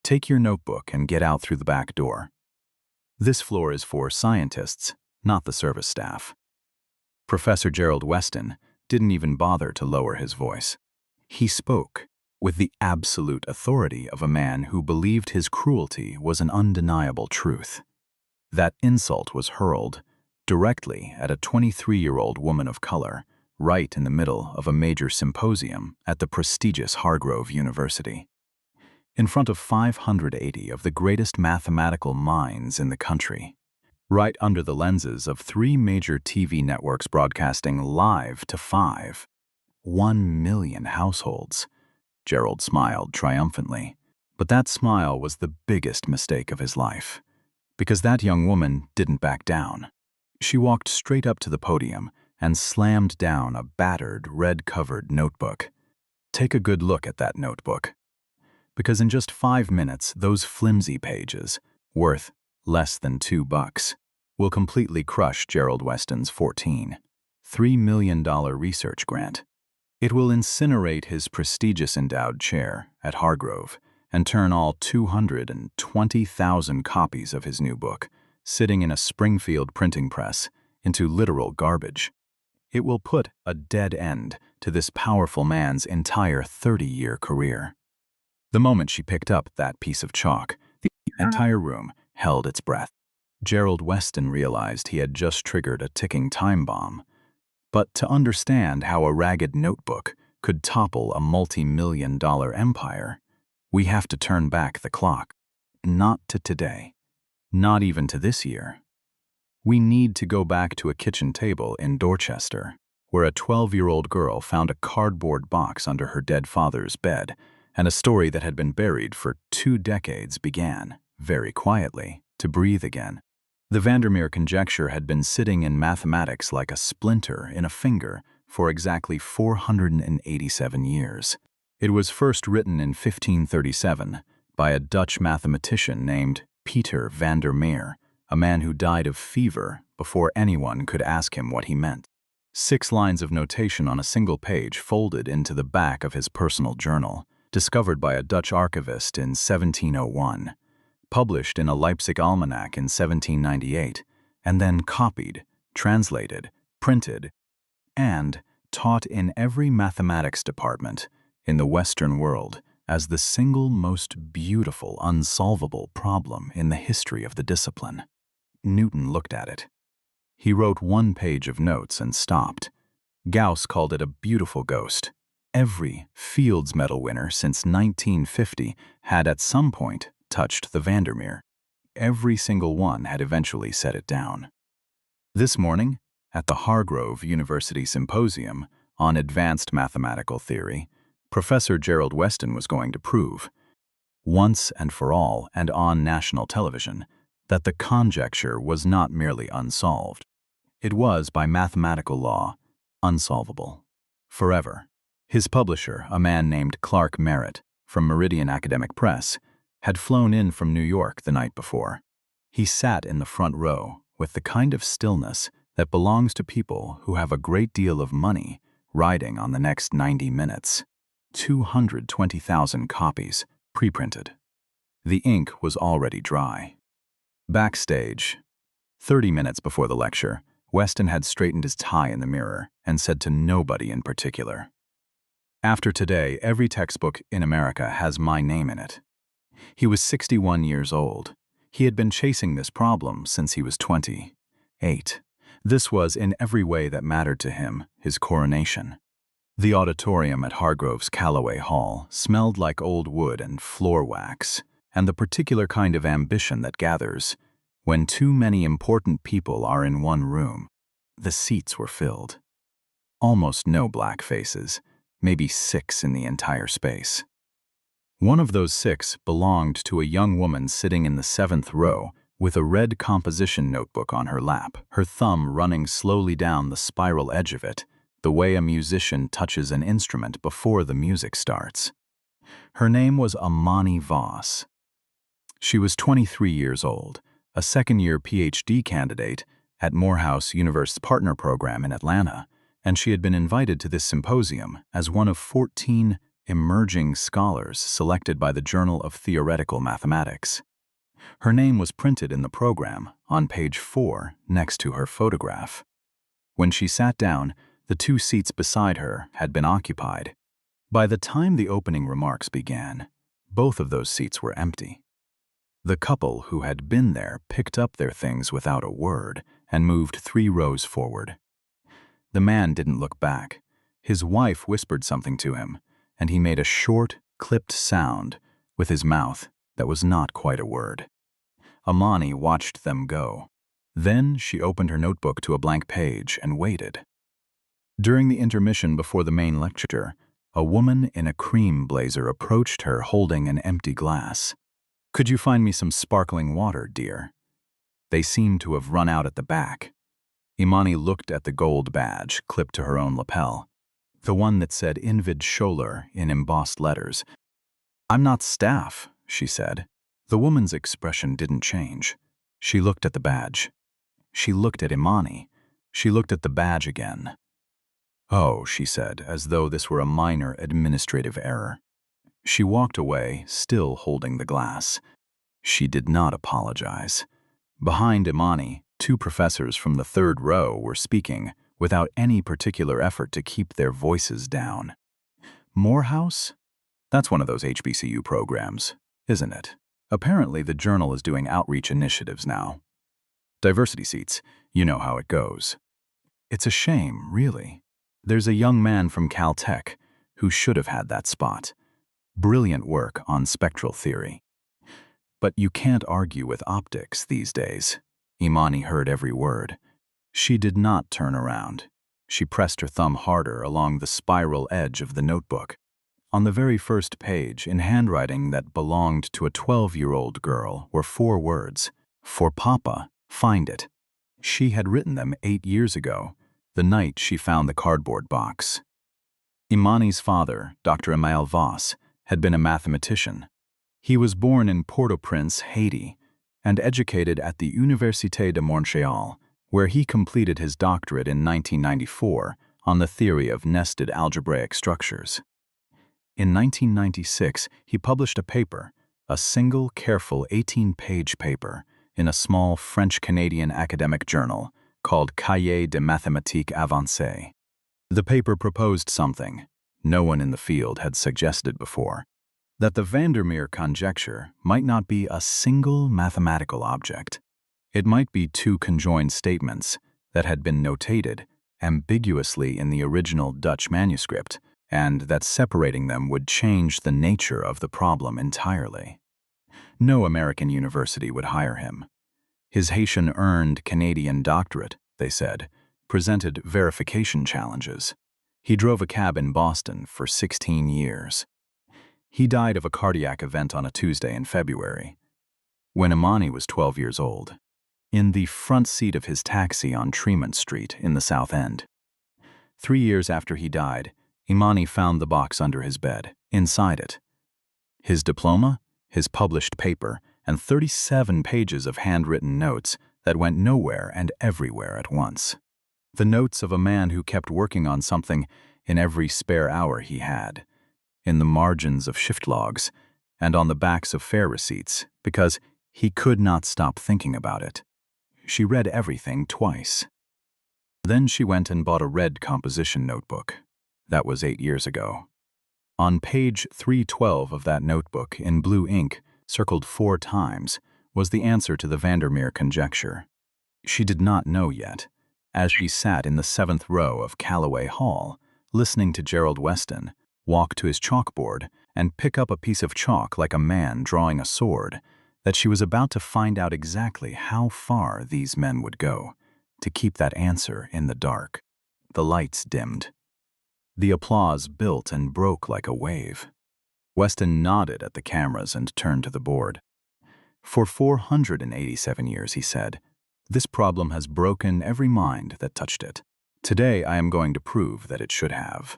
Take your notebook and get out through the back door. This floor is for scientists, not the service staff." Professor Gerald Weston didn't even bother to lower his voice. He spoke with the absolute authority of a man who believed his cruelty was an undeniable truth. That insult was hurled directly at a 23-year-old woman of color, right in the middle of a major symposium at the prestigious Hargrove University. In front of 580 of the greatest mathematical minds in the country, right under the lenses of 3 major TV networks broadcasting live to 1 million households. Gerald smiled triumphantly, but that smile was the biggest mistake of his life, because that young woman didn't back down. She walked straight up to the podium and slammed down a battered, red-covered notebook. Take a good look at that notebook, because in just 5 minutes, those flimsy pages, worth less than $2, will completely crush Gerald Weston's $14.3 million research grant. It will incinerate his prestigious endowed chair at Hargrove and turn all 220,000 copies of his new book, sitting in a Springfield printing press, into literal garbage. It will put a dead end to this powerful man's entire 30-year career. The moment she picked up that piece of chalk, the entire room held its breath. Gerald Weston realized he had just triggered a ticking time bomb. But to understand how a ragged notebook could topple a multi-million-dollar empire, we have to turn back the clock. Not to today. Not even to this year. We need to go back to a kitchen table in Dorchester, where a 12-year-old girl found a cardboard box under her dead father's bed, and a story that had been buried for 2 decades began, very quietly, to breathe again. The Vandermeer Conjecture had been sitting in mathematics like a splinter in a finger for exactly 487 years. It was first written in 1537 by a Dutch mathematician named Peter Vandermeer, a man who died of fever before anyone could ask him what he meant. 6 lines of notation on a single page folded into the back of his personal journal, discovered by a Dutch archivist in 1701. Published in a Leipzig almanac in 1798, and then copied, translated, printed, and taught in every mathematics department in the Western world as the single most beautiful unsolvable problem in the history of the discipline. Newton looked at it. He wrote 1 page of notes and stopped. Gauss called it a beautiful ghost. Every Fields Medal winner since 1950 had at some point touched the Vandermeer. Every single one had eventually set it down. This morning, at the Hargrove University Symposium on Advanced Mathematical Theory, Professor Gerald Weston was going to prove, once and for all and on national television, that the conjecture was not merely unsolved. It was, by mathematical law, unsolvable. Forever. His publisher, a man named Clark Merritt, from Meridian Academic Press, had flown in from New York the night before. He sat in the front row with the kind of stillness that belongs to people who have a great deal of money riding on the next 90 minutes. 220,000 copies, pre-printed. The ink was already dry. Backstage, 30 minutes before the lecture, Weston had straightened his tie in the mirror and said to nobody in particular, "After today, every textbook in America has my name in it." He was 61 years old. He had been chasing this problem since he was 28. This was, in every way that mattered to him, his coronation. The auditorium at Hargrove's Callaway Hall smelled like old wood and floor wax, and the particular kind of ambition that gathers when too many important people are in one room. The seats were filled. Almost no black faces, maybe 6 in the entire space. One of those 6 belonged to a young woman sitting in the 7th row with a red composition notebook on her lap, her thumb running slowly down the spiral edge of it, the way a musician touches an instrument before the music starts. Her name was Imani Voss. She was 23 years old, a second-year PhD candidate at Morehouse University's partner program in Atlanta, and she had been invited to this symposium as one of 14 emerging scholars selected by the Journal of Theoretical Mathematics. Her name was printed in the program on page 4 next to her photograph. When she sat down, the 2 seats beside her had been occupied. By the time the opening remarks began, both of those seats were empty. The couple who had been there picked up their things without a word and moved 3 rows forward. The man didn't look back. His wife whispered something to him, and he made a short, clipped sound with his mouth that was not quite a word. Imani watched them go. Then she opened her notebook to a blank page and waited. During the intermission before the main lecture, a woman in a cream blazer approached her holding an empty glass. "Could you find me some sparkling water, dear? They seem to have run out at the back." Imani looked at the gold badge clipped to her own lapel, the one that said Invid Scholar in embossed letters. "I'm not staff," she said. The woman's expression didn't change. She looked at the badge. She looked at Imani. She looked at the badge again. "Oh," she said, as though this were a minor administrative error. She walked away, still holding the glass. She did not apologize. Behind Imani, 2 professors from the 3rd row were speaking, without any particular effort to keep their voices down. Morehouse? That's one of those HBCU programs, isn't it? Apparently the journal is doing outreach initiatives now. Diversity seats, you know how it goes. It's a shame, really. There's a young man from Caltech who should have had that spot. Brilliant work on spectral theory. But you can't argue with optics these days. Imani heard every word. She did not turn around. She pressed her thumb harder along the spiral edge of the notebook. On the very first page, in handwriting that belonged to a 12-year-old girl, were 4 words. "For Papa, find it." She had written them 8 years ago, the night she found the cardboard box. Imani's father, Dr. Emile Voss, had been a mathematician. He was born in Port-au-Prince, Haiti, and educated at the Université de Montréal, where he completed his doctorate in 1994 on the theory of nested algebraic structures. In 1996, he published a paper, a single, careful 18-page paper, in a small French-Canadian academic journal called Cahiers de Mathématiques Avancées. The paper proposed something no one in the field had suggested before, that the Vandermeer Conjecture might not be a single mathematical object. It might be 2 conjoined statements that had been notated ambiguously in the original Dutch manuscript, and that separating them would change the nature of the problem entirely. No American university would hire him. His Haitian-earned Canadian doctorate, they said, presented verification challenges. He drove a cab in Boston for 16 years. He died of a cardiac event on a Tuesday in February, when Imani was 12 years old, in the front seat of his taxi on Tremont Street in the South End. 3 years after he died, Imani found the box under his bed. Inside it, his diploma, his published paper, and 37 pages of handwritten notes that went nowhere and everywhere at once. The notes of a man who kept working on something in every spare hour he had, in the margins of shift logs, and on the backs of fare receipts, because he could not stop thinking about it. She read everything twice. Then she went and bought a red composition notebook. That was 8 years ago. On page 312 of that notebook, in blue ink, circled 4 times, was the answer to the Vandermeer Conjecture. She did not know yet, as she sat in the 7th row of Callaway Hall, listening to Gerald Weston walk to his chalkboard and pick up a piece of chalk like a man drawing a sword, that she was about to find out exactly how far these men would go to keep that answer in the dark. The lights dimmed. The applause built and broke like a wave. Weston nodded at the cameras and turned to the board. "For 487 years," he said, "this problem has broken every mind that touched it. Today I am going to prove that it should have.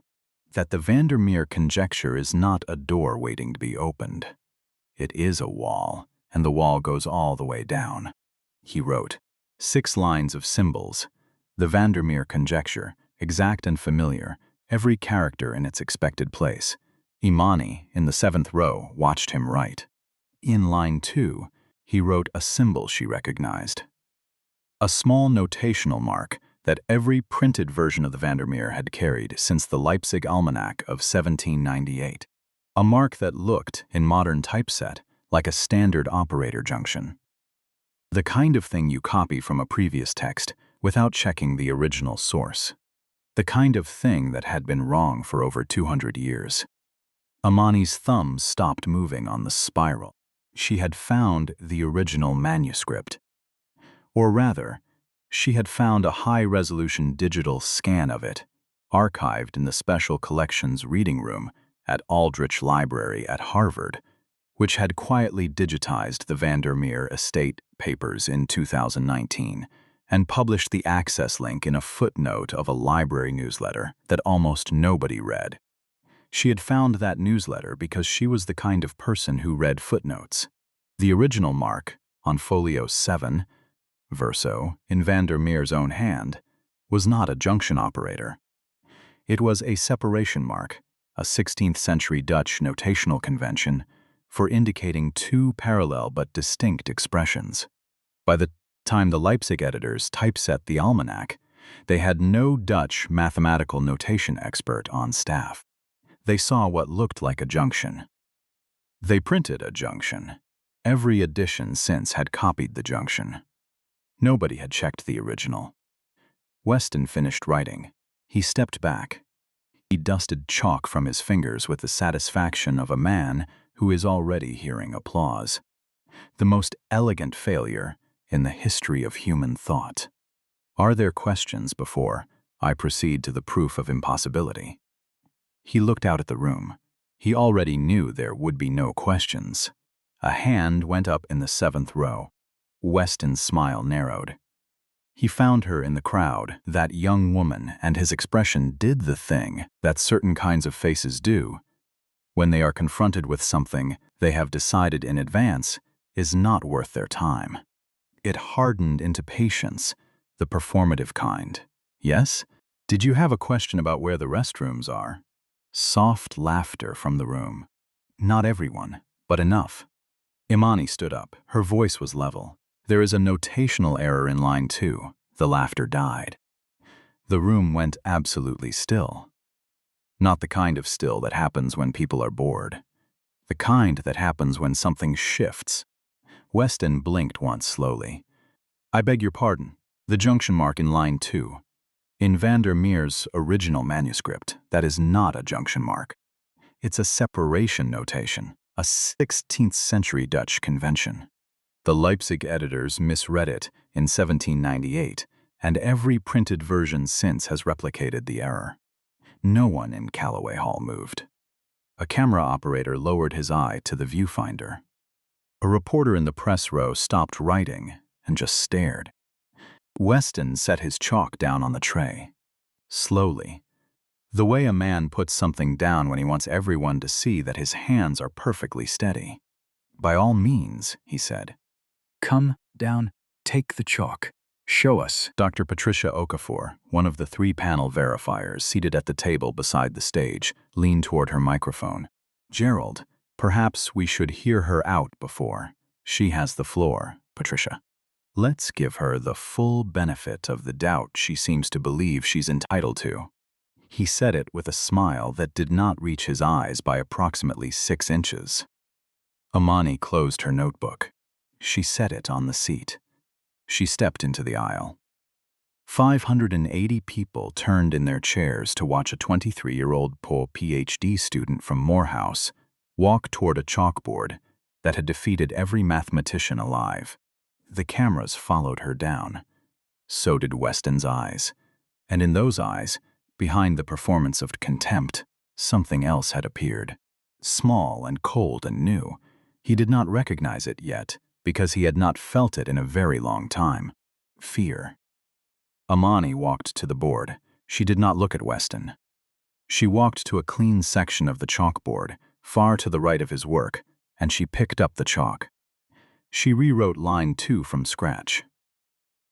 That the Vandermeer Conjecture is not a door waiting to be opened. It is a wall, and the wall goes all the way down." He wrote 6 lines of symbols. The Vandermeer Conjecture, exact and familiar, every character in its expected place. Imani, in the 7th row, watched him write. In line 2, he wrote a symbol she recognized. A small notational mark that every printed version of the Vandermeer had carried since the Leipzig almanac of 1798. A mark that looked, in modern typeset, like a standard operator junction. The kind of thing you copy from a previous text without checking the original source. The kind of thing that had been wrong for over 200 years. Imani's thumbs stopped moving on the spiral. She had found the original manuscript. Or rather, she had found a high-resolution digital scan of it, archived in the Special Collections Reading Room at Aldrich Library at Harvard, which had quietly digitized the Vandermeer estate papers in 2019 and published the access link in a footnote of a library newsletter that almost nobody read. She had found that newsletter because she was the kind of person who read footnotes. The original mark, on folio 7, verso, in Vandermeer's own hand, was not a junction operator. It was a separation mark, a 16th century Dutch notational convention for indicating two parallel but distinct expressions. By the time the Leipzig editors typeset the almanac, they had no Dutch mathematical notation expert on staff. They saw what looked like a junction. They printed a junction. Every edition since had copied the junction. Nobody had checked the original. Weston finished writing. He stepped back. He dusted chalk from his fingers with the satisfaction of a man who is already hearing applause. The most elegant failure in the history of human thought. Are there questions before I proceed to the proof of impossibility? He looked out at the room. He already knew there would be no questions. A hand went up in the 7th row. Weston's smile narrowed. He found her in the crowd, that young woman, and his expression did the thing that certain kinds of faces do when they are confronted with something they have decided in advance is not worth their time. It hardened into patience, the performative kind. Yes? Did you have a question about where the restrooms are? Soft laughter from the room. Not everyone, but enough. Imani stood up. Her voice was level. There is a notational error in line 2. The laughter died. The room went absolutely still. Not the kind of still that happens when people are bored. The kind that happens when something shifts. Weston blinked once slowly. I beg your pardon. The junction mark in line 2. In Vandermeer's original manuscript, that is not a junction mark. It's a separation notation, a 16th century Dutch convention. The Leipzig editors misread it in 1798, and every printed version since has replicated the error. No one in Callaway Hall moved. A camera operator lowered his eye to the viewfinder. A reporter in the press row stopped writing and just stared. Weston set his chalk down on the tray. Slowly. The way a man puts something down when he wants everyone to see that his hands are perfectly steady. By all means, he said. Come down, take the chalk. Show us. Dr. Patricia Okafor, one of the 3-panel verifiers seated at the table beside the stage, leaned toward her microphone. Gerald, perhaps we should hear her out before. She has the floor, Patricia. Let's give her the full benefit of the doubt she seems to believe she's entitled to. He said it with a smile that did not reach his eyes by approximately 6 inches. Imani closed her notebook. She set it on the seat. She stepped into the aisle. 580 people turned in their chairs to watch a 23-year-old PhD student from Morehouse walk toward a chalkboard that had defeated every mathematician alive. The cameras followed her down. So did Weston's eyes. And in those eyes, behind the performance of contempt, something else had appeared. Small and cold and new. He did not recognize it yet, because he had not felt it in a very long time. Fear. Imani walked to the board. She did not look at Weston. She walked to a clean section of the chalkboard, far to the right of his work, and she picked up the chalk. She rewrote line 2 from scratch.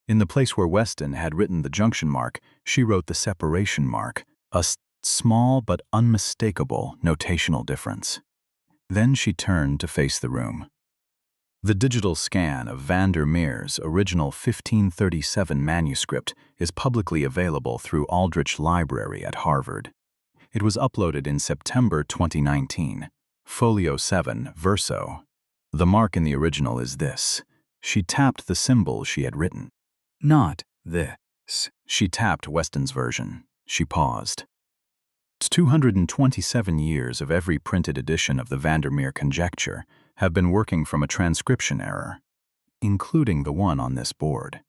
In the place where Weston had written the junction mark, she wrote the separation mark, a Small but unmistakable notational difference. Then she turned to face the room. The digital scan of Vandermeer's original 1537 manuscript is publicly available through Aldrich Library at Harvard. It was uploaded in September 2019. Folio 7, verso. The mark in the original is this. She tapped the symbol she had written. Not this. She tapped Weston's version. She paused. 227 years of every printed edition of the Vandermeer Conjecture have been working from a transcription error, including the one on this board,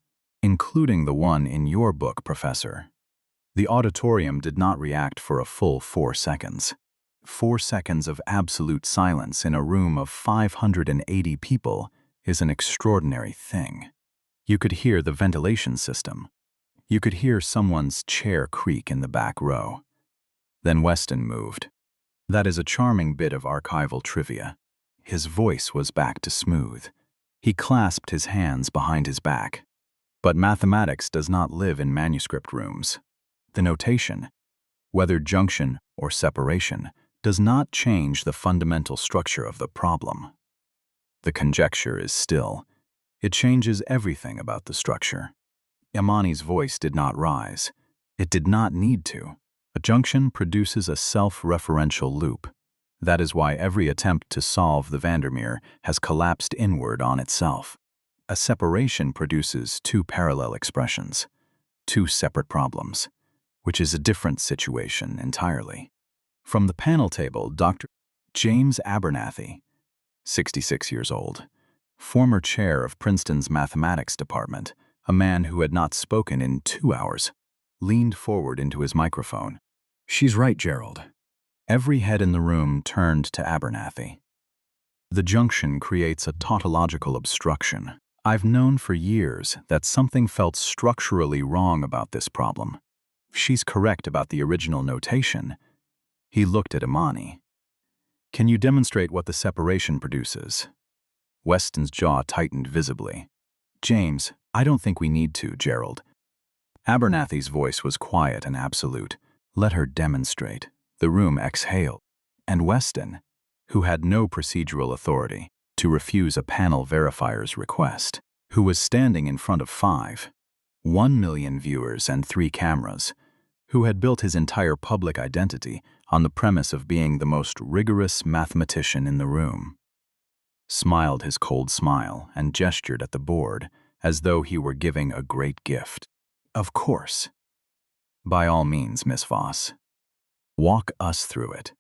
including the one in your book, Professor. The auditorium did not react for a full 4 seconds. 4 seconds of absolute silence in a room of 580 people is an extraordinary thing. You could hear the ventilation system. You could hear someone's chair creak in the back row. Then Weston moved. That is a charming bit of archival trivia. His voice was back to smooth. He clasped his hands behind his back. But mathematics does not live in manuscript rooms. The notation, whether junction or separation, does not change the fundamental structure of the problem. The conjecture is still. It changes everything about the structure. Imani's voice did not rise. It did not need to. A junction produces a self-referential loop. That is why every attempt to solve the Vandermeer has collapsed inward on itself. A separation produces two parallel expressions, two separate problems, which is a different situation entirely. From the panel table, Dr. James Abernathy, 66 years old, former chair of Princeton's mathematics department, a man who had not spoken in 2 hours, leaned forward into his microphone. "She's right, Gerald." Every head in the room turned to Abernathy. The junction creates a tautological obstruction. I've known for years that something felt structurally wrong about this problem. She's correct about the original notation. He looked at Imani. Can you demonstrate what the separation produces? Weston's jaw tightened visibly. James, I don't think we need to, Gerald. Abernathy's voice was quiet and absolute. Let her demonstrate. The room exhaled. And Weston, who had no procedural authority to refuse a panel verifier's request, who was standing in front of 1 million viewers and 3 cameras, who had built his entire public identity on the premise of being the most rigorous mathematician in the room, smiled his cold smile and gestured at the board as though he were giving a great gift. Of course. By all means, Miss Voss. Walk us through it.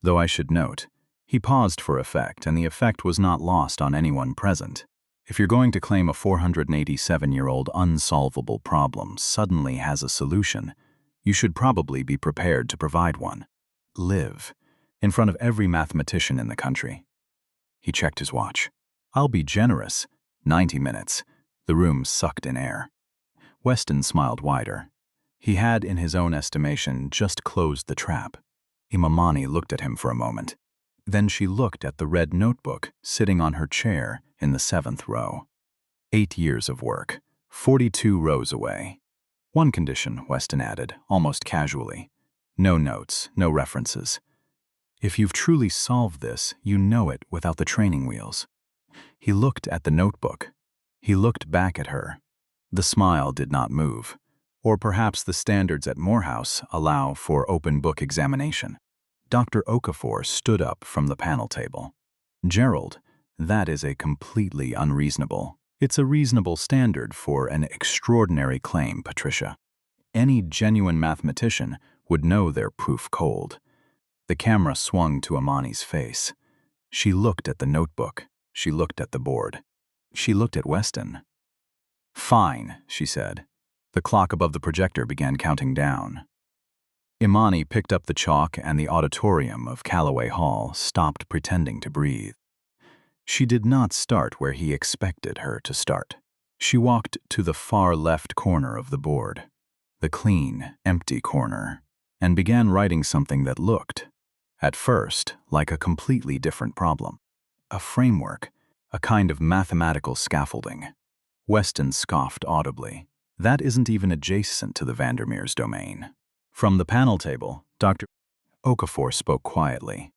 Though I should note, he paused for effect, and the effect was not lost on anyone present. If you're going to claim a 487-year-old unsolvable problem suddenly has a solution, you should probably be prepared to provide one. Live, in front of every mathematician in the country. He checked his watch. I'll be generous. 90 minutes. The room sucked in air. Weston smiled wider. He had, in his own estimation, just closed the trap. Imani looked at him for a moment. Then she looked at the red notebook sitting on her chair in the 7th row. 8 years of work, 42 rows away. One condition, Weston added, almost casually. No notes, no references. If you've truly solved this, you know it without the training wheels. He looked at the notebook. He looked back at her. The smile did not move. Or perhaps the standards at Morehouse allow for open book examination. Dr. Okafor stood up from the panel table. Gerald, that is a completely unreasonable. It's a reasonable standard for an extraordinary claim, Patricia. Any genuine mathematician would know their proof cold. The camera swung to Imani's face. She looked at the notebook. She looked at the board. She looked at Weston. Fine, she said. The clock above the projector began counting down. Imani picked up the chalk, and the auditorium of Callaway Hall stopped pretending to breathe. She did not start where he expected her to start. She walked to the far left corner of the board, the clean, empty corner, and began writing something that looked, at first, like a completely different problem. A framework, a kind of mathematical scaffolding. Weston scoffed audibly. That isn't even adjacent to the Vandermeer's domain. From the panel table, Dr. Okafor spoke quietly.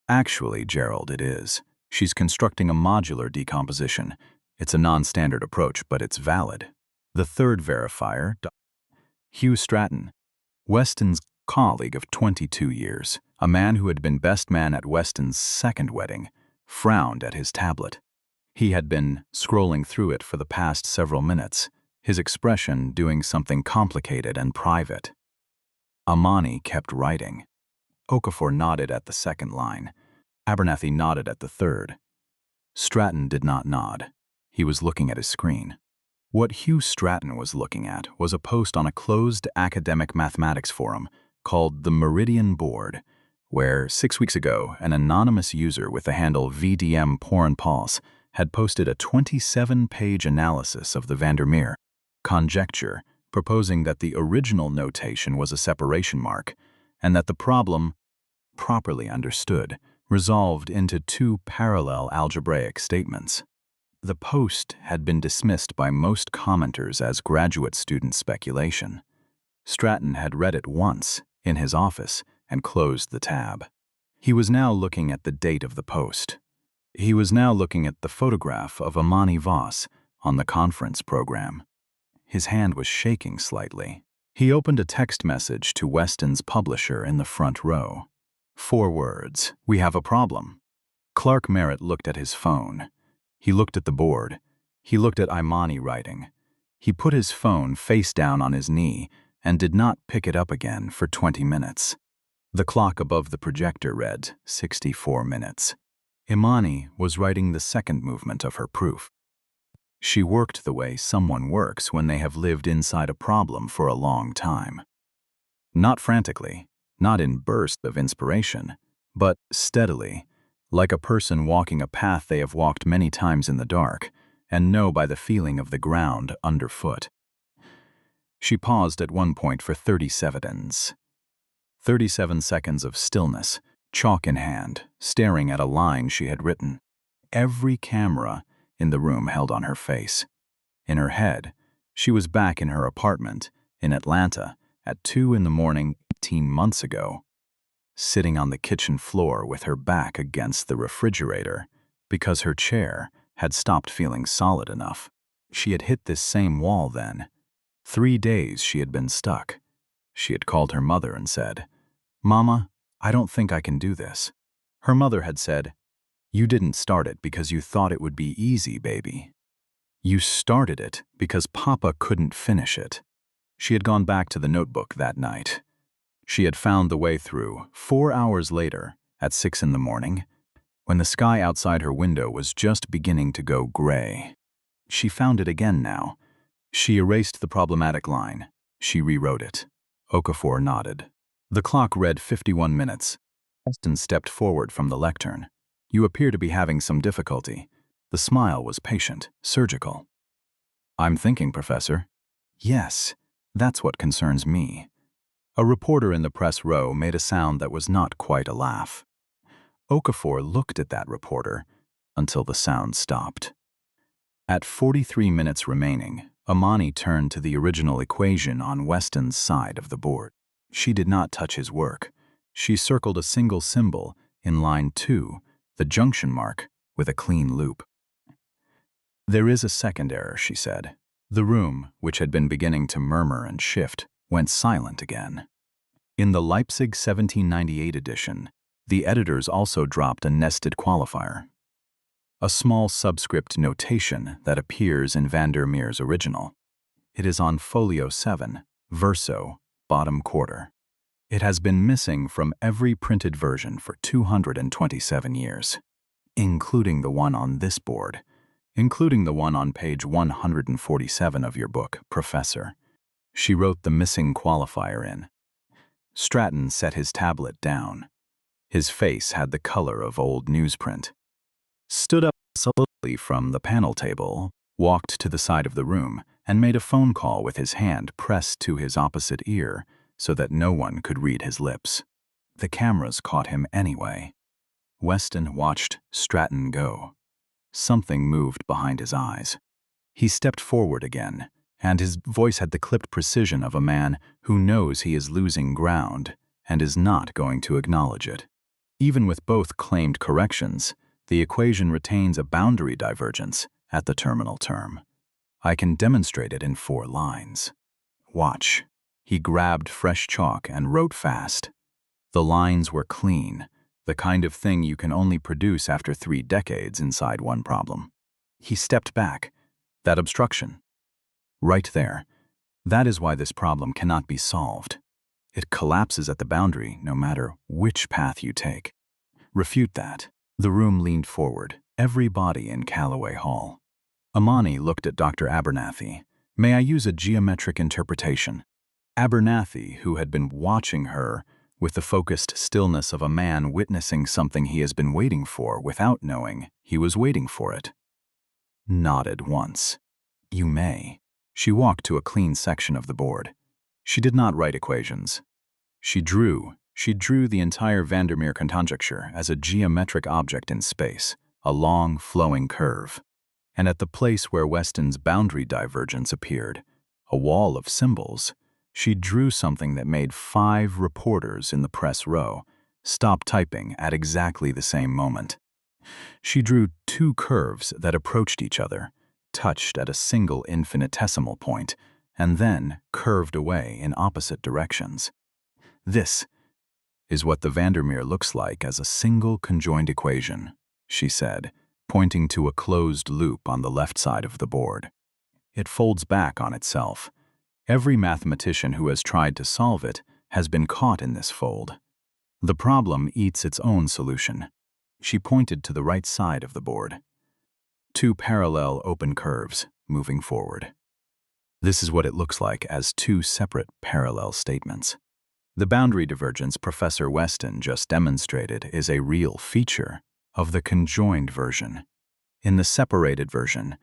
Actually, Gerald, it is. She's constructing a modular decomposition. It's a non-standard approach, but it's valid. The third verifier, Hugh Stratton, Weston's colleague of 22 years, a man who had been best man at Weston's second wedding, frowned at his tablet. He had been scrolling through it for the past several minutes, his expression doing something complicated and private. Imani kept writing. Okafor nodded at the second line. Abernathy nodded at the third. Stratton did not nod. He was looking at his screen. What Hugh Stratton was looking at was a post on a closed academic mathematics forum called the Meridian Board, where 6 weeks ago an anonymous user with the handle VDM had posted a 27-page analysis of the Vandermeer Conjecture, proposing that the original notation was a separation mark, and that the problem, properly understood, resolved into two parallel algebraic statements. The post had been dismissed by most commenters as graduate student speculation. Stratton had read it once, in his office, and closed the tab. He was now looking at the date of the post. He was now looking at the photograph of Imani Voss on the conference program. His hand was shaking slightly. He opened a text message to Weston's publisher in the front row. 4 words, "We have a problem." Clark Merritt looked at his phone. He looked at the board. He looked at Imani writing. He put his phone face down on his knee and did not pick it up again for 20 minutes. The clock above the projector read 64 minutes. Imani was writing the second movement of her proof. She worked the way someone works when they have lived inside a problem for a long time. Not frantically, not in bursts of inspiration, but steadily, like a person walking a path they have walked many times in the dark and know by the feeling of the ground underfoot. She paused at one point for 30 seconds. 37 seconds of stillness, chalk in hand, staring at a line she had written. Every camera in the room held on her face. In her head, she was back in her apartment in Atlanta at 2 in the morning 18 months ago, sitting on the kitchen floor with her back against the refrigerator because her chair had stopped feeling solid enough. She had hit this same wall then. 3 days she had been stuck. She had called her mother and said, "Mama, I don't think I can do this." Her mother had said, "You didn't start it because you thought it would be easy, baby. You started it because Papa couldn't finish it." She had gone back to the notebook that night. She had found the way through 4 hours later, at 6 in the morning, when the sky outside her window was just beginning to go gray. She found it again now. She erased the problematic line. She rewrote it. Okafor nodded. The clock read 51 minutes. Weston stepped forward from the lectern. "You appear to be having some difficulty." The smile was patient, surgical. "I'm thinking, Professor." "Yes, that's what concerns me." A reporter in the press row made a sound that was not quite a laugh. Okafor looked at that reporter until the sound stopped. At 43 minutes remaining, Imani turned to the original equation on Weston's side of the board. She did not touch his work. She circled a single symbol in line 2, the junction mark, with a clean loop. "There is a second error," she said. The room, which had been beginning to murmur and shift, went silent again. In the Leipzig 1798 edition, the editors also dropped a nested qualifier, a small subscript notation that appears in Vandermeer's original. It is on folio 7, verso, bottom quarter. It has been missing from every printed version for 227 years, including the one on this board, including the one on page 147 of your book, Professor. She wrote the missing qualifier in. Stratton set his tablet down. His face had the color of old newsprint. Stood up slowly from the panel table, walked to the side of the room, and made a phone call with his hand pressed to his opposite ear so that no one could read his lips. The cameras caught him anyway. Weston watched Stratton go. Something moved behind his eyes. He stepped forward again and his voice had the clipped precision of a man who knows he is losing ground and is not going to acknowledge it. Even with both claimed corrections, the equation retains a boundary divergence at the terminal term. I can demonstrate it in 4 lines. Watch. He grabbed fresh chalk and wrote fast. The lines were clean, the kind of thing you can only produce after 3 decades inside one problem. He stepped back. That obstruction. Right there. That is why this problem cannot be solved. It collapses at the boundary no matter which path you take. Refute that. The room leaned forward, every body in Callaway Hall. Imani looked at Dr. Abernathy. May I use a geometric interpretation? Abernathy, who had been watching her with the focused stillness of a man witnessing something he has been waiting for without knowing he was waiting for it, nodded once. You may. She walked to a clean section of the board. She did not write equations. She drew the entire Vandermeer Conjecture as a geometric object in space, a long, flowing curve. And at the place where Weston's boundary divergence appeared, a wall of symbols, she drew something that made 5 reporters in the press row stop typing at exactly the same moment. She drew 2 curves that approached each other, touched at a single infinitesimal point, and then curved away in opposite directions. This is what the Vandermeer looks like as a single conjoined equation, she said, pointing to a closed loop on the left side of the board. It folds back on itself. Every mathematician who has tried to solve it has been caught in this fold. The problem eats its own solution. She pointed to the right side of the board. 2 parallel open curves moving forward. This is what it looks like as 2 separate parallel statements. The boundary divergence Professor Weston just demonstrated is a real feature of the conjoined version. In the separated version,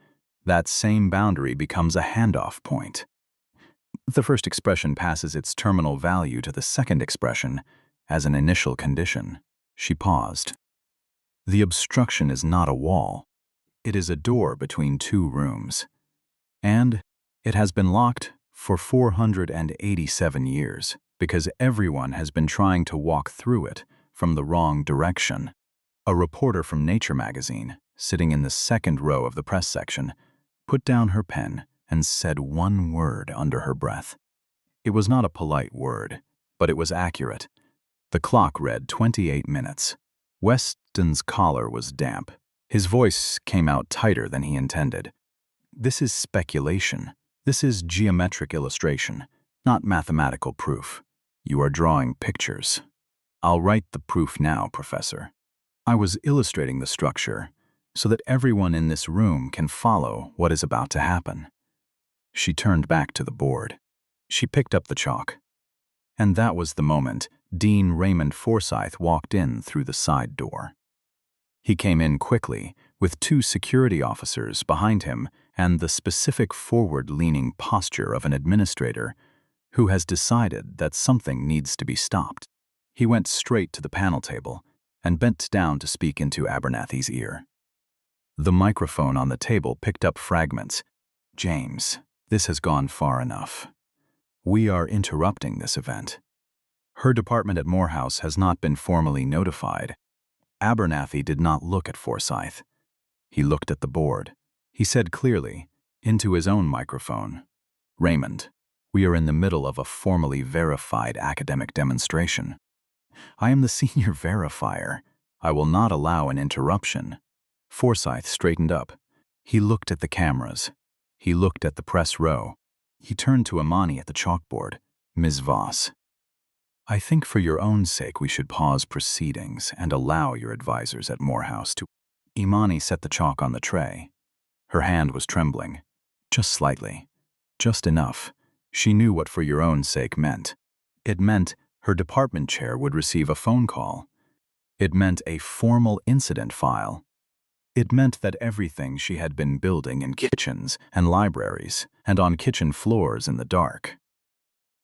that same boundary becomes a handoff point. The first expression passes its terminal value to the second expression as an initial condition. She paused. The obstruction is not a wall. It is a door between 2 rooms. And it has been locked for 487 years because everyone has been trying to walk through it from the wrong direction. A reporter from Nature magazine, sitting in the 2nd row of the press section, put down her pen and said one word under her breath. It was not a polite word, but it was accurate. The clock read 28 minutes. Weston's collar was damp. His voice came out tighter than he intended. This is speculation. This is geometric illustration, not mathematical proof. You are drawing pictures. I'll write the proof now, Professor. I was illustrating the structure so that everyone in this room can follow what is about to happen. She turned back to the board. She picked up the chalk. And that was the moment Dean Raymond Forsyth walked in through the side door. He came in quickly, with 2 security officers behind him and the specific forward-leaning posture of an administrator who has decided that something needs to be stopped. He went straight to the panel table and bent down to speak into Abernathy's ear. The microphone on the table picked up fragments. James, this has gone far enough. We are interrupting this event. Her department at Morehouse has not been formally notified. Abernathy did not look at Forsyth. He looked at the board. He said clearly, into his own microphone, Raymond, we are in the middle of a formally verified academic demonstration. I am the senior verifier. I will not allow an interruption. Forsyth straightened up. He looked at the cameras. He looked at the press row. He turned to Imani at the chalkboard. Ms. Voss, I think for your own sake we should pause proceedings and allow your advisors at Morehouse to... Imani set the chalk on the tray. Her hand was trembling. Just slightly. Just enough. She knew what for your own sake meant. It meant her department chair would receive a phone call. It meant a formal incident file. It meant that everything she had been building in kitchens and libraries and on kitchen floors in the dark,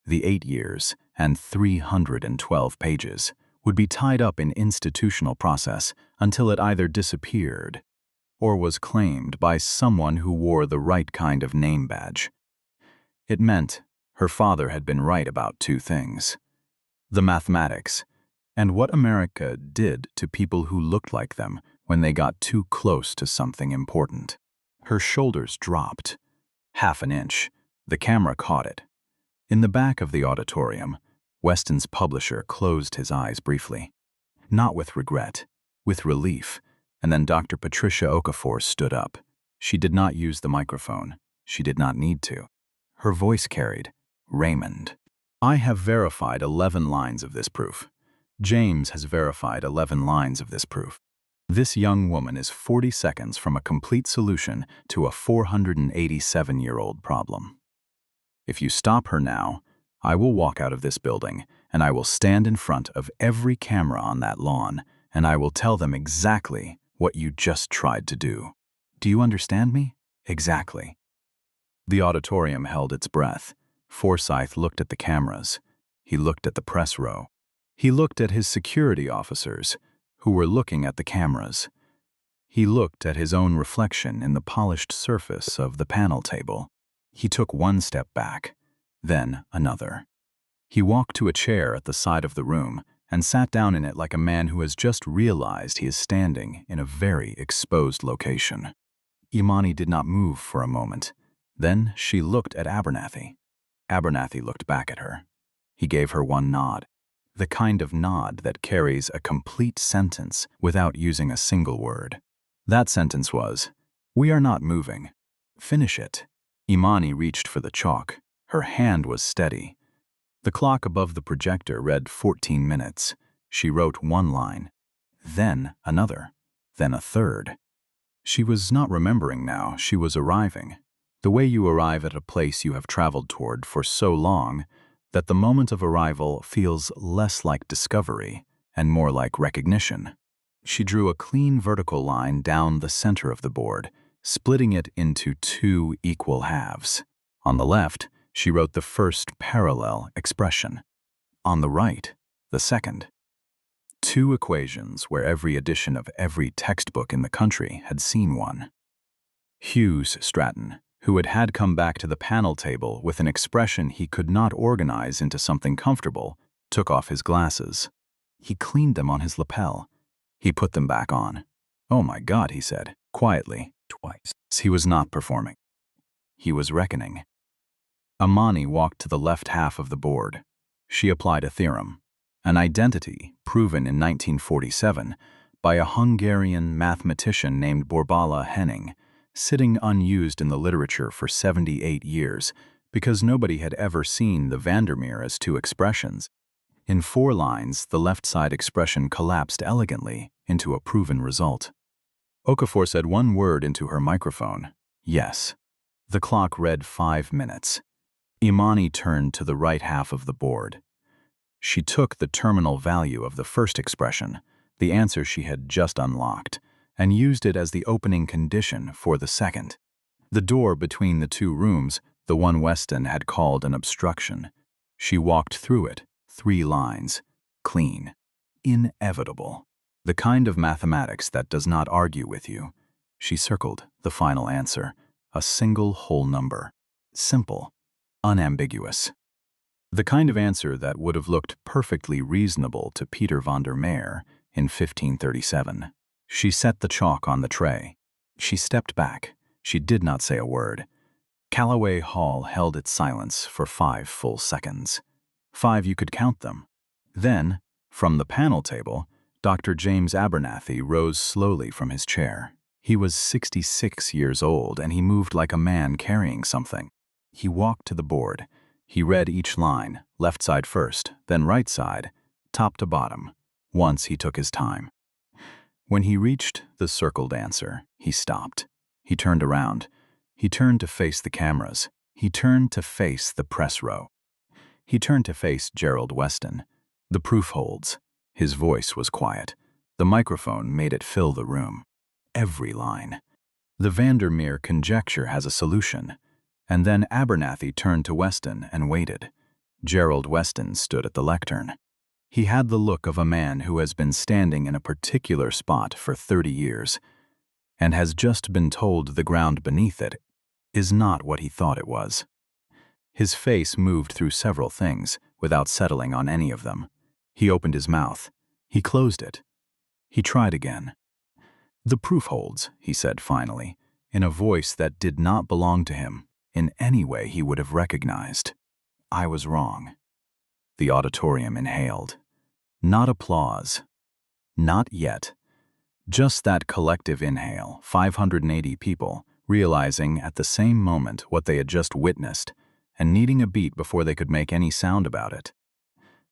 the 8 years and 312 pages, would be tied up in institutional process until it either disappeared or was claimed by someone who wore the right kind of name badge. It meant her father had been right about two things: the mathematics, and what America did to people who looked like them when they got too close to something important. Her shoulders dropped. Half an inch. The camera caught it. In the back of the auditorium, Weston's publisher closed his eyes briefly. Not with regret, with relief, and then Dr. Patricia Okafor stood up. She did not use the microphone. She did not need to. Her voice carried, "Raymond, I have verified 11 lines of this proof. James has verified 11 lines of this proof. This young woman is 40 seconds from a complete solution to a 487-year-old problem. If you stop her now, I will walk out of this building, and I will stand in front of every camera on that lawn, and I will tell them exactly what you just tried to do. Do you understand me? Exactly." The auditorium held its breath. Forsyth looked at the cameras. He looked at the press row. He looked at his security officers, who were looking at the cameras. He looked at his own reflection in the polished surface of the panel table. He took one step back, then another. He walked to a chair at the side of the room and sat down in it like a man who has just realized he is standing in a very exposed location. Imani did not move for a moment. Then she looked at Abernathy. Abernathy looked back at her. He gave her one nod, the kind of nod that carries a complete sentence without using a single word. That sentence was, "We are not moving. Finish it." Imani reached for the chalk. Her hand was steady. The clock above the projector read 14 minutes. She wrote one line, then another, then a third. She was not remembering now, she was arriving. The way you arrive at a place you have traveled toward for so long that the moment of arrival feels less like discovery and more like recognition. She drew a clean vertical line down the center of the board, splitting it into two equal halves. On the left, she wrote the first parallel expression. On the right, the second. Two equations where every edition of every textbook in the country had seen one. Hughes Stratton, who had come back to the panel table with an expression he could not organize into something comfortable, took off his glasses. He cleaned them on his lapel. He put them back on. "Oh my God," he said, quietly, twice. He was not performing. He was reckoning. Imani walked to the left half of the board. She applied a theorem, an identity proven in 1947 by a Hungarian mathematician named Borbála Henning, sitting unused in the literature for 78 years because nobody had ever seen the Vandermeer as two expressions. In 4 lines, the left side expression collapsed elegantly into a proven result. Okafor said one word into her microphone, "Yes." The clock read 5 minutes. Imani turned to the right half of the board. She took the terminal value of the first expression, the answer she had just unlocked, and used it as the opening condition for the second. The door between the two rooms, the one Weston had called an obstruction. She walked through it, 3 lines, clean, inevitable, the kind of mathematics that does not argue with you. She circled the final answer, a single whole number, simple, unambiguous. The kind of answer that would have looked perfectly reasonable to Peter Vandermeer in 1537. She set the chalk on the tray. She stepped back. She did not say a word. Callaway Hall held its silence for 5 full seconds. 5, you could count them. Then, from the panel table, Dr. James Abernathy rose slowly from his chair. He was 66 years old, and he moved like a man carrying something. He walked to the board. He read each line, left side first, then right side, top to bottom. Once he took his time. When he reached the circled answer, he stopped. He turned around. He turned to face the cameras. He turned to face the press row. He turned to face Gerald Weston. The proof holds. His voice was quiet. The microphone made it fill the room. Every line. The Vandermeer Conjecture has a solution. And then Abernathy turned to Weston and waited. Gerald Weston stood at the lectern. He had the look of a man who has been standing in a particular spot for 30 years and has just been told the ground beneath it is not what he thought it was. His face moved through several things without settling on any of them. He opened his mouth. He closed it. He tried again. "The proof holds," he said finally, in a voice that did not belong to him in any way he would have recognized. "I was wrong." The auditorium inhaled. Not applause. Not yet. Just that collective inhale, 580 people, realizing at the same moment what they had just witnessed and needing a beat before they could make any sound about it.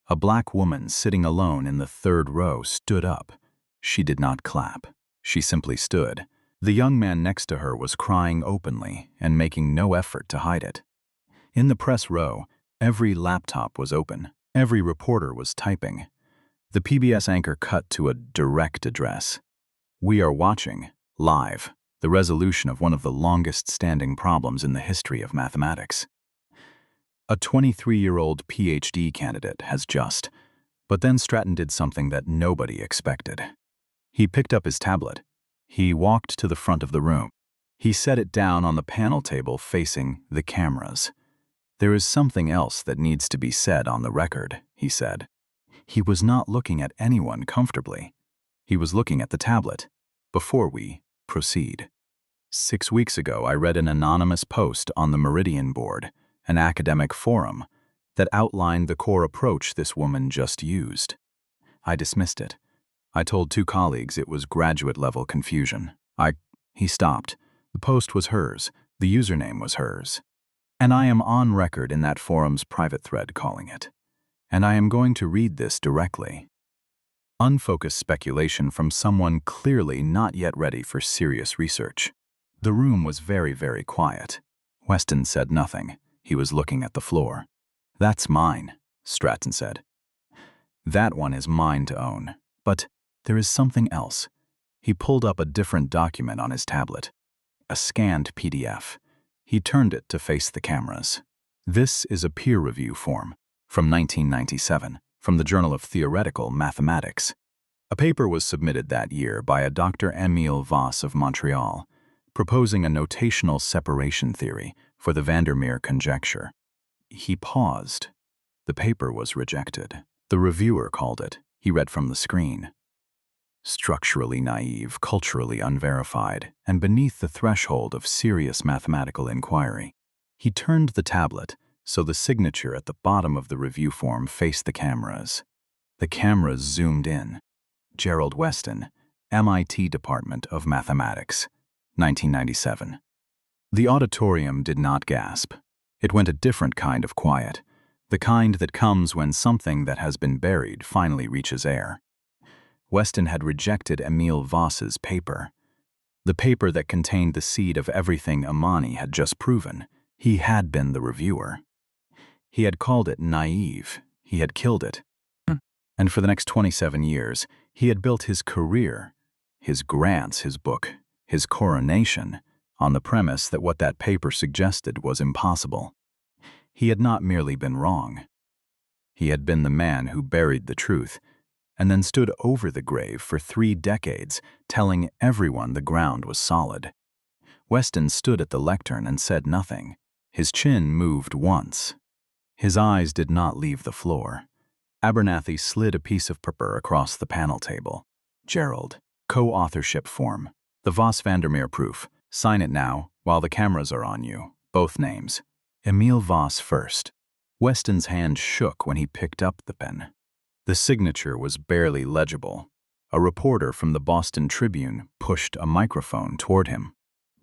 A black woman sitting alone in the third row stood up. She did not clap. She simply stood. The young man next to her was crying openly and making no effort to hide it. In the press row, every laptop was open. Every reporter was typing. The PBS anchor cut to a direct address. "We are watching, live, the resolution of one of the longest-standing problems in the history of mathematics. A 23-year-old PhD candidate has just..." But then Stratton did something that nobody expected. He picked up his tablet. He walked to the front of the room. He set it down on the panel table facing the cameras. "There is something else that needs to be said on the record," he said. He was not looking at anyone comfortably. He was looking at the tablet. "Before we proceed. 6 weeks ago, I read an anonymous post on the Meridian board, an academic forum, that outlined the core approach this woman just used. I dismissed it. I told 2 colleagues it was graduate-level confusion. He stopped. The post was hers. The username was hers. And I am on record in that forum's private thread calling it. And I am going to read this directly." Unfocused speculation from someone clearly not yet ready for serious research. The room was very, very quiet. Weston said nothing. He was looking at the floor. "That's mine," Stratton said. "That one is mine to own. But there is something else." He pulled up a different document on his tablet. A scanned PDF. He turned it to face the cameras. "This is a peer review form from 1997 from the Journal of Theoretical Mathematics. A paper was submitted that year by a Dr. Emile Voss of Montreal, proposing a notational separation theory for the Vandermeer Conjecture." He paused. The paper was rejected. The reviewer called it. He read from the screen. "Structurally naive, culturally unverified, and beneath the threshold of serious mathematical inquiry." He turned the tablet so the signature at the bottom of the review form faced the cameras. The cameras zoomed in. "Gerald Weston, MIT Department of Mathematics, 1997. The auditorium did not gasp. It went a different kind of quiet, the kind that comes when something that has been buried finally reaches air. Weston had rejected Emile Voss's paper. The paper that contained the seed of everything Imani had just proven. He had been the reviewer. He had called it naive. He had killed it. And for the next 27 years, he had built his career, his grants, his book, his coronation, on the premise that what that paper suggested was impossible. He had not merely been wrong. He had been the man who buried the truth, and then stood over the grave for 3 decades, telling everyone the ground was solid. Weston stood at the lectern and said nothing. His chin moved once. His eyes did not leave the floor. Abernathy slid a piece of paper across the panel table. "Gerald, co-authorship form. The Voss-Vandermeer proof. Sign it now, while the cameras are on you. Both names. Emile Voss first." Weston's hand shook when he picked up the pen. The signature was barely legible. A reporter from the Boston Tribune pushed a microphone toward him.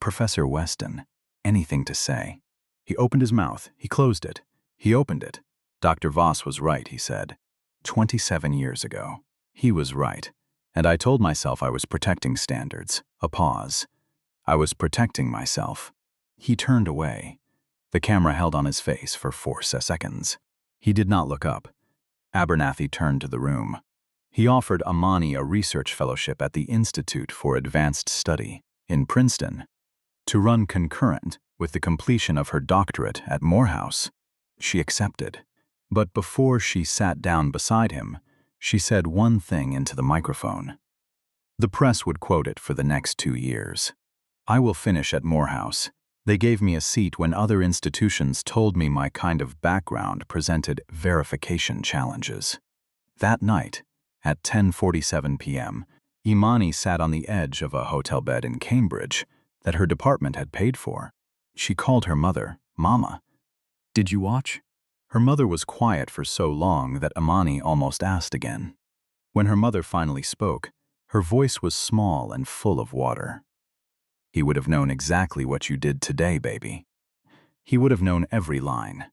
"Professor Weston, anything to say?" He opened his mouth. He closed it. He opened it. "Dr. Voss was right," he said. 27 years ago. He was right. And I told myself I was protecting standards." A pause. "I was protecting myself." He turned away. The camera held on his face for 4 seconds. He did not look up. Abernathy turned to the room. He offered Imani a research fellowship at the Institute for Advanced Study in Princeton to run concurrent with the completion of her doctorate at Morehouse. She accepted. But before she sat down beside him, she said one thing into the microphone. The press would quote it for the next 2 years. "I will finish at Morehouse, They gave me a seat when other institutions told me my kind of background presented verification challenges. That night, at 10:47 p.m., Imani sat on the edge of a hotel bed in Cambridge that her department had paid for. She called her mother, "Mama, did you watch?" Her mother was quiet for so long that Imani almost asked again. When her mother finally spoke, her voice was small and full of water. "He would have known exactly what you did today, baby. He would have known every line."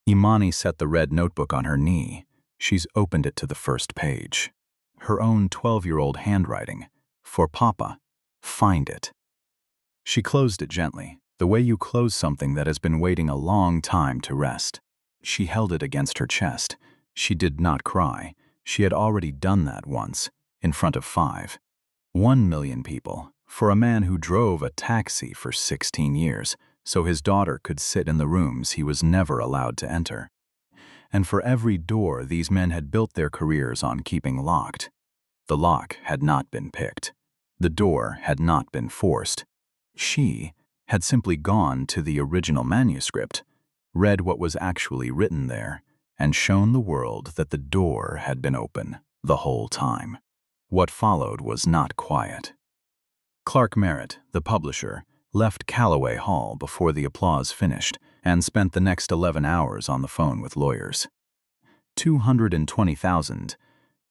Imani set the red notebook on her knee. She's opened it to the first page. Her own 12-year-old handwriting. "For Papa. Find it." She closed it gently, the way you close something that has been waiting a long time to rest. She held it against her chest. She did not cry. She had already done that once, in front of 1 million people, for a man who drove a taxi for 16 years, so his daughter could sit in the rooms he was never allowed to enter. And for every door these men had built their careers on keeping locked. The lock had not been picked. The door had not been forced. She had simply gone to the original manuscript, read what was actually written there, and shown the world that the door had been open the whole time. What followed was not quiet. Clark Merritt, the publisher, left Callaway Hall before the applause finished and spent the next 11 hours on the phone with lawyers. 220,000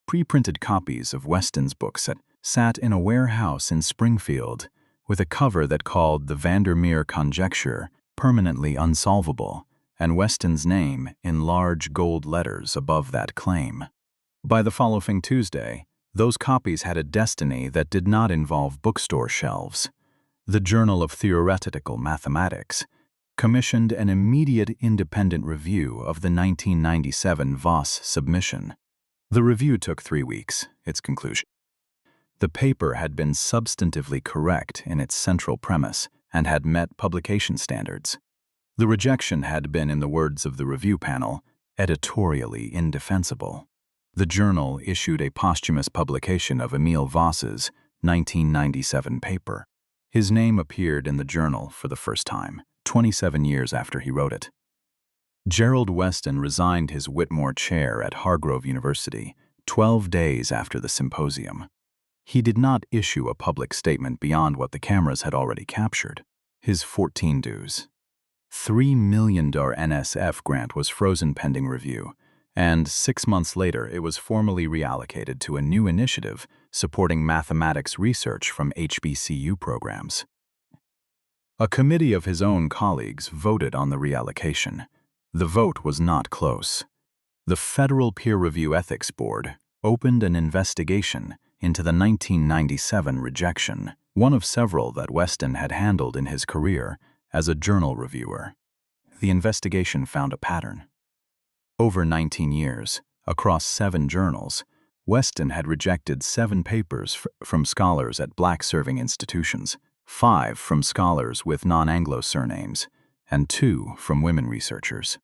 pre-printed copies of Weston's books sat in a warehouse in Springfield with a cover that called the Vandermeer Conjecture permanently unsolvable, and Weston's name in large gold letters above that claim. By the following Tuesday, those copies had a destiny that did not involve bookstore shelves. The Journal of Theoretical Mathematics commissioned an immediate independent review of the 1997 Voss submission. The review took 3 weeks, its conclusion. The paper had been substantively correct in its central premise and had met publication standards. The rejection had been, in the words of the review panel, editorially indefensible. The journal issued a posthumous publication of Emile Voss's 1997 paper. His name appeared in the journal for the first time, 27 years after he wrote it. Gerald Weston resigned his Whitmore chair at Hargrove University 12 days after the symposium. He did not issue a public statement beyond what the cameras had already captured. His 14 dues. $3 million NSF grant was frozen pending review, and 6 months later it was formally reallocated to a new initiative supporting mathematics research from HBCU programs. A committee of his own colleagues voted on the reallocation. The vote was not close. The Federal Peer Review Ethics Board opened an investigation into the 1997 rejection, one of several that Weston had handled in his career as a journal reviewer. The investigation found a pattern. Over 19 years, across 7 journals, Weston had rejected 7 papers from scholars at black-serving institutions, 5 from scholars with non-Anglo surnames, and 2 from women researchers.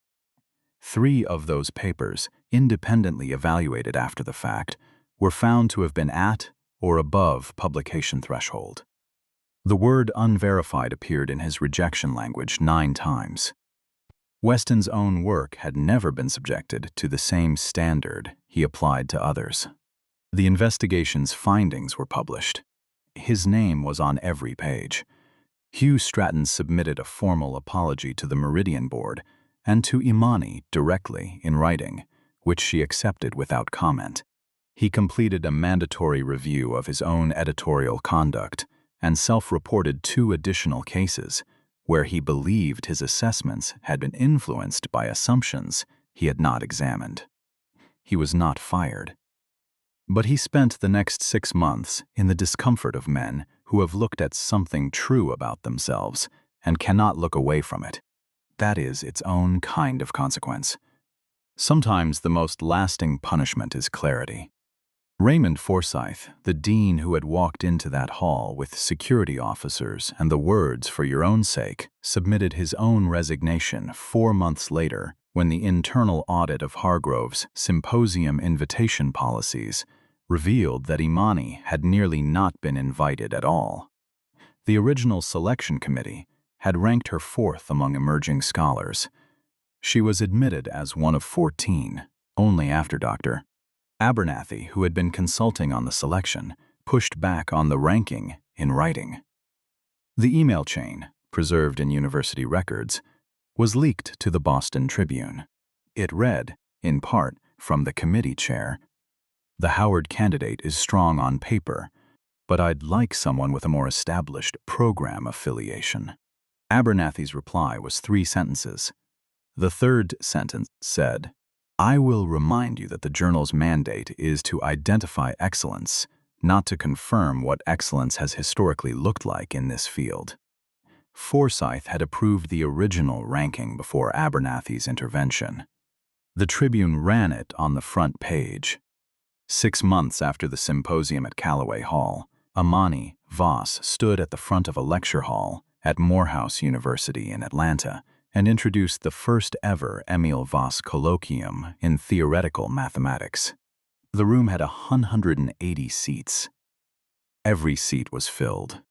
3 of those papers, independently evaluated after the fact, were found to have been at or above publication threshold. The word unverified appeared in his rejection language 9 times. Weston's own work had never been subjected to the same standard he applied to others. The investigation's findings were published. His name was on every page. Hugh Stratton submitted a formal apology to the Meridian Board and to Imani directly in writing, which she accepted without comment. He completed a mandatory review of his own editorial conduct and self-reported 2 additional cases where he believed his assessments had been influenced by assumptions he had not examined. He was not fired. But he spent the next 6 months in the discomfort of men who have looked at something true about themselves and cannot look away from it. That is its own kind of consequence. Sometimes the most lasting punishment is clarity. Raymond Forsyth, the dean who had walked into that hall with security officers and the words "for your own sake," submitted his own resignation 4 months later when the internal audit of Hargrove's symposium invitation policies revealed that Imani had nearly not been invited at all. The original selection committee had ranked her 4th among emerging scholars. She was admitted as one of 14, only after Dr. Abernathy, who had been consulting on the selection, pushed back on the ranking in writing. The email chain, preserved in university records, was leaked to the Boston Tribune. It read, in part, from the committee chair, "The Howard candidate is strong on paper, but I'd like someone with a more established program affiliation." Abernathy's reply was 3 sentences. The 3rd sentence said, "I will remind you that the journal's mandate is to identify excellence, not to confirm what excellence has historically looked like in this field." Forsyth had approved the original ranking before Abernathy's intervention. The Tribune ran it on the front page. 6 months after the symposium at Callaway Hall, Imani Voss stood at the front of a lecture hall at Morehouse University in Atlanta and introduced the first ever Emile Voss colloquium in theoretical mathematics. The room had 180 seats. Every seat was filled.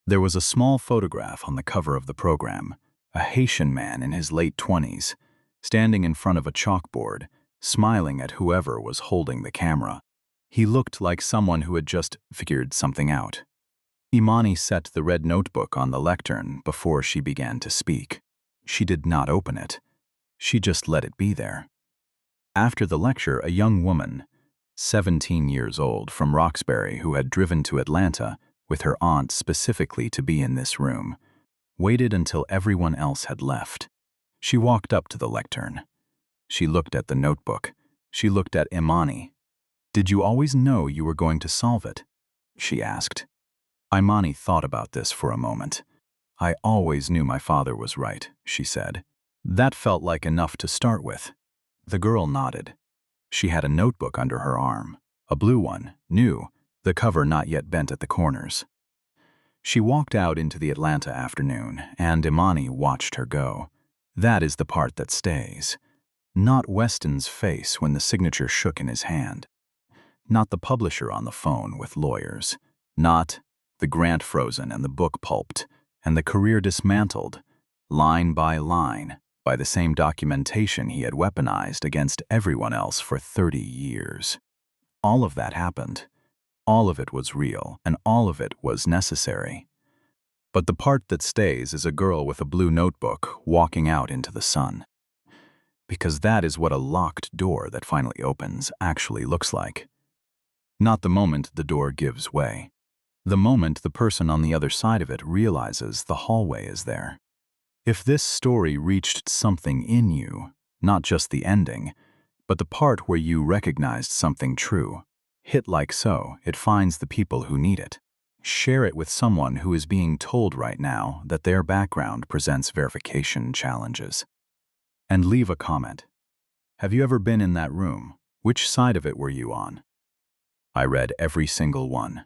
There was a small photograph on the cover of the program, a Haitian man in his late 20s, standing in front of a chalkboard, smiling at whoever was holding the camera. He looked like someone who had just figured something out. Imani set the red notebook on the lectern before she began to speak. She did not open it. She just let it be there. After the lecture, a young woman, 17 years old, from Roxbury, who had driven to Atlanta with her aunt specifically to be in this room, waited until everyone else had left. She walked up to the lectern. She looked at the notebook. She looked at Imani. "Did you always know you were going to solve it?" she asked. Imani thought about this for a moment. "I always knew my father was right," she said. That felt like enough to start with. The girl nodded. She had a notebook under her arm, a blue one, new, the cover not yet bent at the corners. She walked out into the Atlanta afternoon, and Imani watched her go. That is the part that stays. Not Weston's face when the signature shook in his hand. Not the publisher on the phone with lawyers. Not the grant frozen and the book pulped, and the career dismantled, line by line, by the same documentation he had weaponized against everyone else for 30 years. All of that happened. All of it was real, and all of it was necessary. But the part that stays is a girl with a blue notebook walking out into the sun. Because that is what a locked door that finally opens actually looks like. Not the moment the door gives way. The moment the person on the other side of it realizes the hallway is there. If this story reached something in you, not just the ending, but the part where you recognized something true, hit like so, it finds the people who need it. Share it with someone who is being told right now that their background presents verification challenges. And leave a comment. Have you ever been in that room? Which side of it were you on? I read every single one.